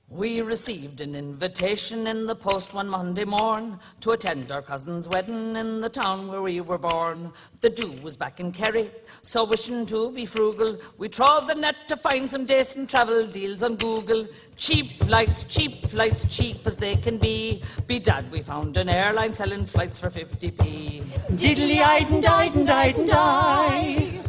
We received an invitation in the post one Monday morn to attend our cousin's wedding in the town where we were born. The do was back in Kerry, so wishing to be frugal, we trod the net to find some decent travel deals on Google. Cheap flights, cheap as they can be. Bedad, we found an airline selling flights for 50p. Diddly-eyed and died and died and died.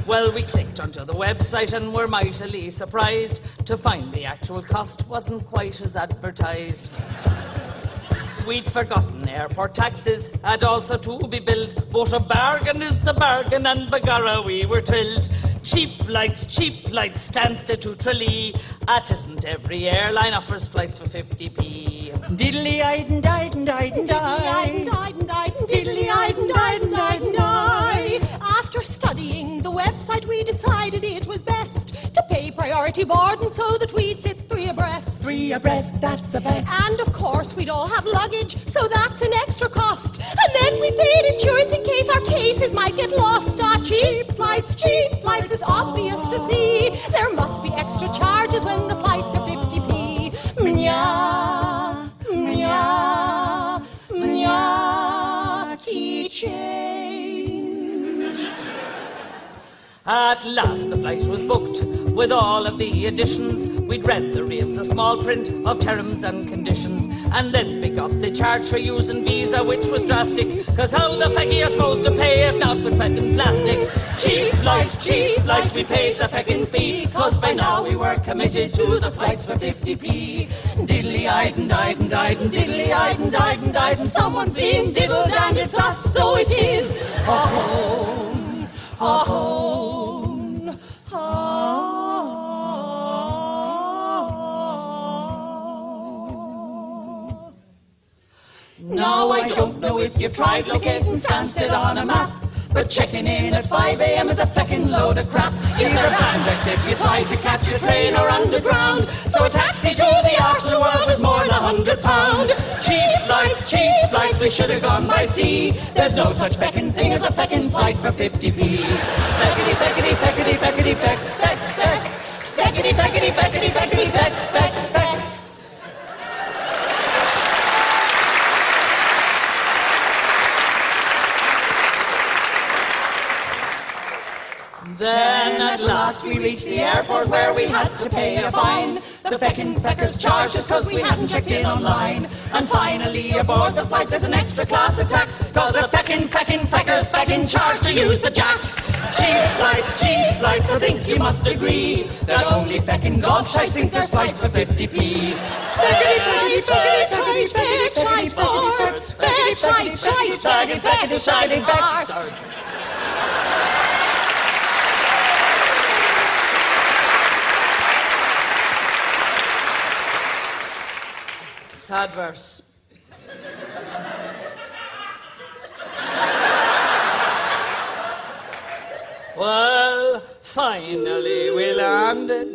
Well, we clicked onto the website and were mightily surprised to find the actual cost wasn't quite as advertised. We'd forgotten airport taxes had also to be billed, but a bargain is the bargain, and begorra we were thrilled. Cheap flights, stands to Tralee. Isn't every airline offers flights for 50p. Diddly-eyed and died and died and died. Diddly-eyed and died and died and died. After studying the website, we decided it was best to pay priority boarding so that we'd sit three abreast. Three abreast, that's the best. And of course, we'd all have luggage, so that's an extra cost. And then we paid insurance in case our cases might get lost. Cheap flights, it's obvious to see. There must be extra charges when the flights are 50p. Mnya, mnya, mnya, key change. At last the flight was booked with all of the additions. We'd read the reams of small print of terms and conditions, and then pick up the charge for using Visa, which was drastic, cause how the feck are you supposed to pay if not with feckin' plastic? Cheap flights, we paid the feckin' fee, cause by now we were committed to the flights for 50p. Diddly-eyed and died and died and diddly-eyed and died and died, and someone's being diddled and it's us, so it is. A-hone, a-hone, a-hone. Now I don't know if you've tried locating Stansted on a map, but checking in at 5 a.m. is a feckin' load of crap. These are bandits if you try to catch a train or underground, so a taxi to the arse of the world was more than £100. Cheap flights, we should have gone by sea. There's no such feckin' thing as a feckin' flight for 50p. Feckity, feckity, feckity, feckity, feck, feck, feck. Feckity, feckity, feckity, feckity, feck, feck, feck. Then at last we reached the airport where we had to pay a fine. The feckin' feckers charged us cause we hadn't checked in online. And finally aboard the flight there's an extra class of tax, cause the feckin' feckers feckin' charged to use the jacks. Cheap flights, I think you must agree that only feckin' gobshites think there's flights for 50p. Feckity, feckity, feckity, feckity, feckity, horse. Feckity, feckity, feckity, horse. Sad verse. Well, finally we landed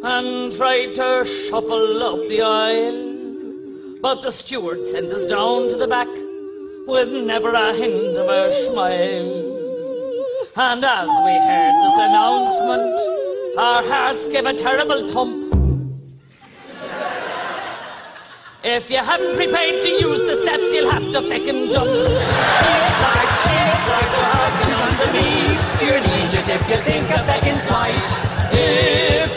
and tried to shuffle up the aisle, but the steward sent us down to the back with never a hint of a smile. And as we heard this announcement, our hearts gave a terrible thump. If you haven't prepared to use the steps, you'll have to feckin' jump. Cheap flights are harking on to me. You're an idiot if you think a feckin' flight is